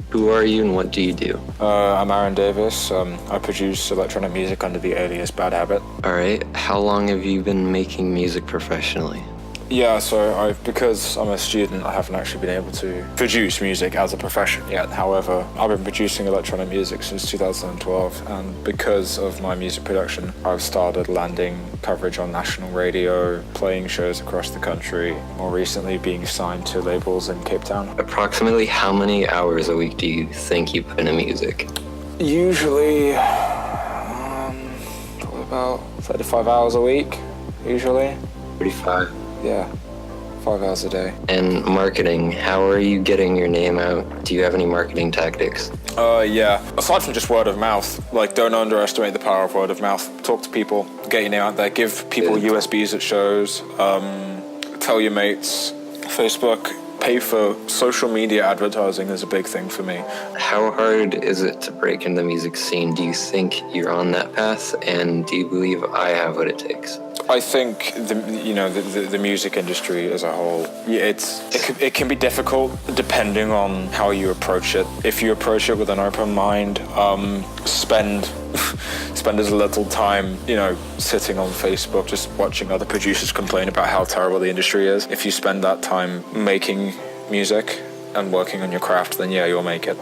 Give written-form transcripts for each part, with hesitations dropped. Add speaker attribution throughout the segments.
Speaker 1: Who are you and what do you do?
Speaker 2: I'm Aaron Davis. I produce electronic music under the alias Bad Habit.
Speaker 1: All right. How long have you been making music professionally?
Speaker 2: Yeah, so because I'm a student, I haven't actually been able to produce music as a profession yet. However, I've been producing electronic music since 2012, and because of my music production, I've started landing coverage on national radio, playing shows across the country, more recently being signed to labels in Cape Town.
Speaker 1: Approximately how many hours a week do you think you put into music?
Speaker 2: Usually, probably about 35 hours a week, usually.
Speaker 1: 35.
Speaker 2: Yeah, 5 hours a day.
Speaker 1: And marketing, how are you getting your name out? Do you have any marketing tactics?
Speaker 2: Yeah. Aside from just word of mouth, like don't underestimate the power of word of mouth. Talk to people, get your name out there, give people USBs at shows, tell your mates, Facebook, pay for social media advertising is a big thing for me.
Speaker 1: How hard is it to break into the music scene? Do you think you're on that path, and do you believe I have what it takes?
Speaker 2: I think the music industry as a whole, it can be difficult depending on how you approach it. If you approach it with an open mind, spend as little time, sitting on Facebook just watching other producers complain about how terrible the industry is. If you spend that time making music and working on your craft, then yeah, you'll make it.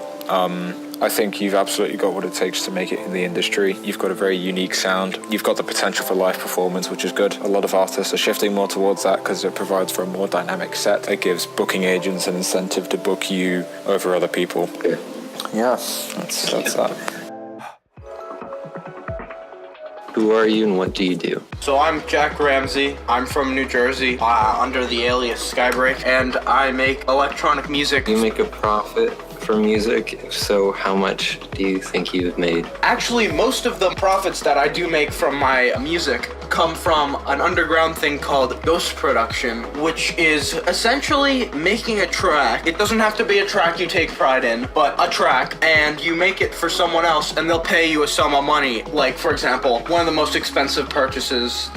Speaker 2: I think you've absolutely got what it takes to make it in the industry. You've got a very unique sound. You've got the potential for live performance, which is good. A lot of artists are shifting more towards that because it provides for a more dynamic set. It gives booking agents an incentive to book you over other people. Yeah, that's that.
Speaker 1: Who are you and what do you do?
Speaker 3: So I'm Jack Ramsey. I'm from New Jersey, under the alias Skybreak, and I make electronic music.
Speaker 1: You make a profit from music? If so, how much do you think you've made?
Speaker 3: Actually, most of the profits that I do make from my music come from an underground thing called ghost production, which is essentially making a track. It doesn't have to be a track you take pride in, but a track, and you make it for someone else, and they'll pay you a sum of money. Like, for example, one of the most expensive purchases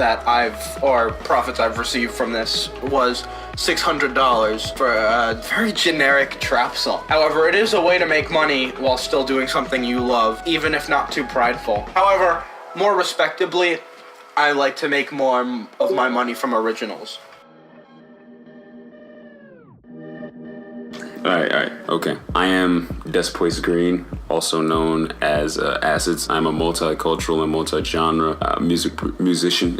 Speaker 3: profits I've received from this was $600 for a very generic trap song. However, it is a way to make money while still doing something you love, even if not too prideful. However, more respectably, I like to make more of my money from originals.
Speaker 4: All right, okay. I am Despois Green, also known as Acids. I'm a multicultural and multi-genre musician,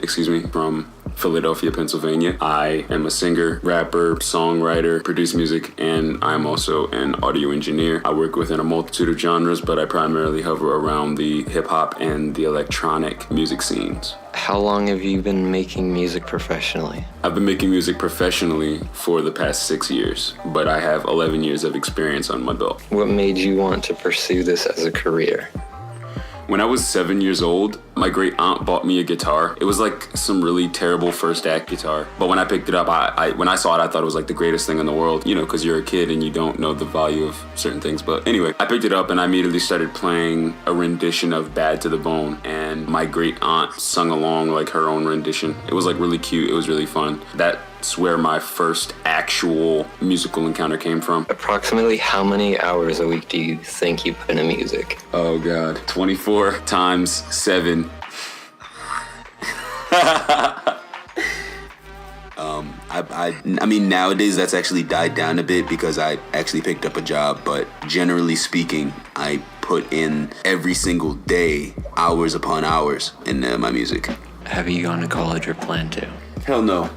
Speaker 4: from Philadelphia, Pennsylvania. I am a singer, rapper, songwriter, produce music, and I'm also an audio engineer. I work within a multitude of genres, but I primarily hover around the hip-hop and the electronic music scenes.
Speaker 1: How long have you been making music professionally?
Speaker 4: I've been making music professionally for the past 6 years, but I have 11 years of experience on my belt.
Speaker 1: What made you want to pursue this as a career?
Speaker 4: When I was 7 years old, my great aunt bought me a guitar. It was like some really terrible first act guitar. But when I picked it up, when I saw it, I thought it was like the greatest thing in the world, because you're a kid and you don't know the value of certain things. But anyway, I picked it up and I immediately started playing a rendition of Bad to the Bone. And my great aunt sung along like her own rendition. It was like really cute. It was really fun. That's where my first actual musical encounter came from.
Speaker 1: Approximately how many hours a week do you think you put into music?
Speaker 4: Oh God, 24 times 7.
Speaker 5: I mean, nowadays that's actually died down a bit because I actually picked up a job, but generally speaking, I put in every single day, hours upon hours in my music.
Speaker 1: Have you gone to college or plan to?
Speaker 5: Hell no.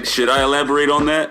Speaker 4: Should I elaborate on that?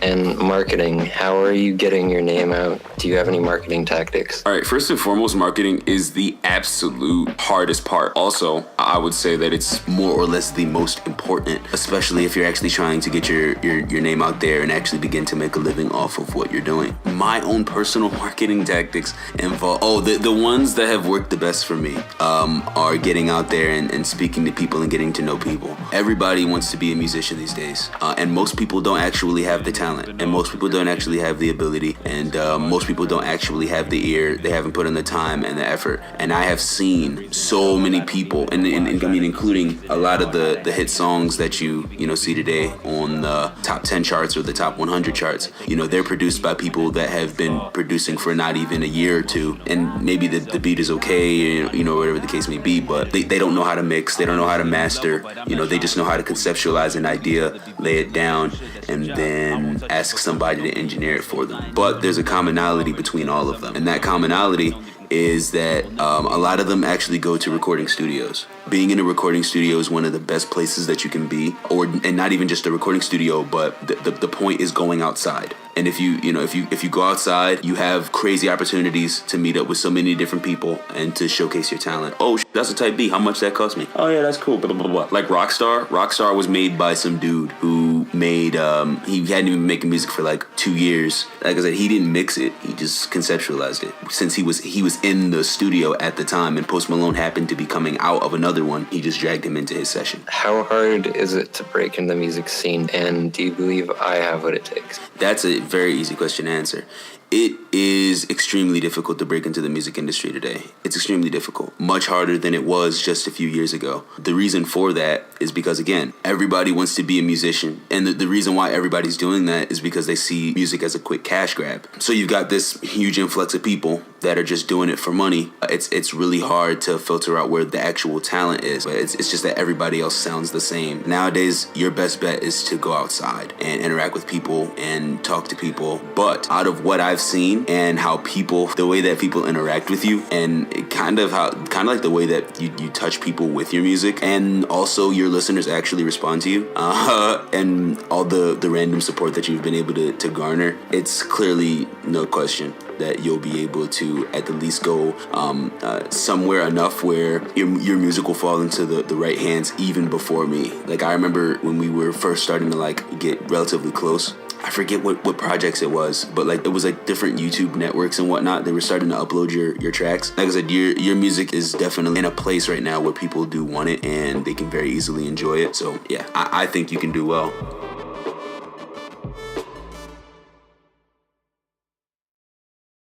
Speaker 1: And marketing, how are you getting your name out? Do you have any marketing tactics?
Speaker 4: All right, first and foremost, marketing is the absolute hardest part. Also, I would say that it's
Speaker 5: more or less the most important, especially if you're actually trying to get your name out there and actually begin to make a living off of what you're doing. My own personal marketing tactics involve, the ones that have worked the best for me are getting out there and speaking to people and getting to know people. Everybody wants to be a musician these days, and most people don't actually have the talent talent. And most people don't actually have the ability, and most people don't actually have the ear. They haven't put in the time and the effort. And I have seen so many people, and I mean, including a lot of the hit songs that you see today on the top 10 charts or the top 100 charts. They're produced by people that have been producing for not even a year or two, and maybe the beat is okay, whatever the case may be, but they don't know how to mix, they don't know how to master, they just know how to conceptualize an idea, lay it down, and then ask somebody to engineer it for them. But there's a commonality between all of them, and that commonality is that a lot of them actually go to recording studios. Being in a recording studio is one of the best places that you can be, and not even just a recording studio, but the point is going outside. And if you go outside, you have crazy opportunities to meet up with so many different people and to showcase your talent. Oh, that's a type B. How much that cost me? Oh yeah, that's cool. Blah blah blah. Like Rockstar was made by some dude who made he hadn't even been making music for like 2 years. Like I said, he didn't mix it. He just conceptualized it. Since he was in the studio at the time, and Post Malone happened to be coming out of another one, he just dragged him into his session.
Speaker 1: How hard is it to break in the music scene, and do you believe I have what it takes?
Speaker 5: That's a very easy question to answer. It is extremely difficult to break into the music industry today. It's extremely difficult. Much harder than it was just a few years ago. The reason for that is because, again, everybody wants to be a musician. And the reason why everybody's doing that is because they see music as a quick cash grab. So you've got this huge influx of people that are just doing it for money. It's really hard to filter out where the actual talent is. But it's just that everybody else sounds the same. Nowadays, your best bet is to go outside and interact with people and talk to people. But out of what I've seen and how the way that people interact with you, and kind of like the way that you touch people with your music, and also your listeners actually respond to you, and all the random support that you've been able to garner, it's clearly no question that you'll be able to at the least go somewhere enough where your music will fall into the right hands even before me. Like I remember when we were first starting to like get relatively close. I forget what projects it was, but like it was like different YouTube networks and whatnot. They were starting to upload your tracks. Like I said, your music is definitely in a place right now where people do want it and they can very easily enjoy it. So yeah, I think you can do well.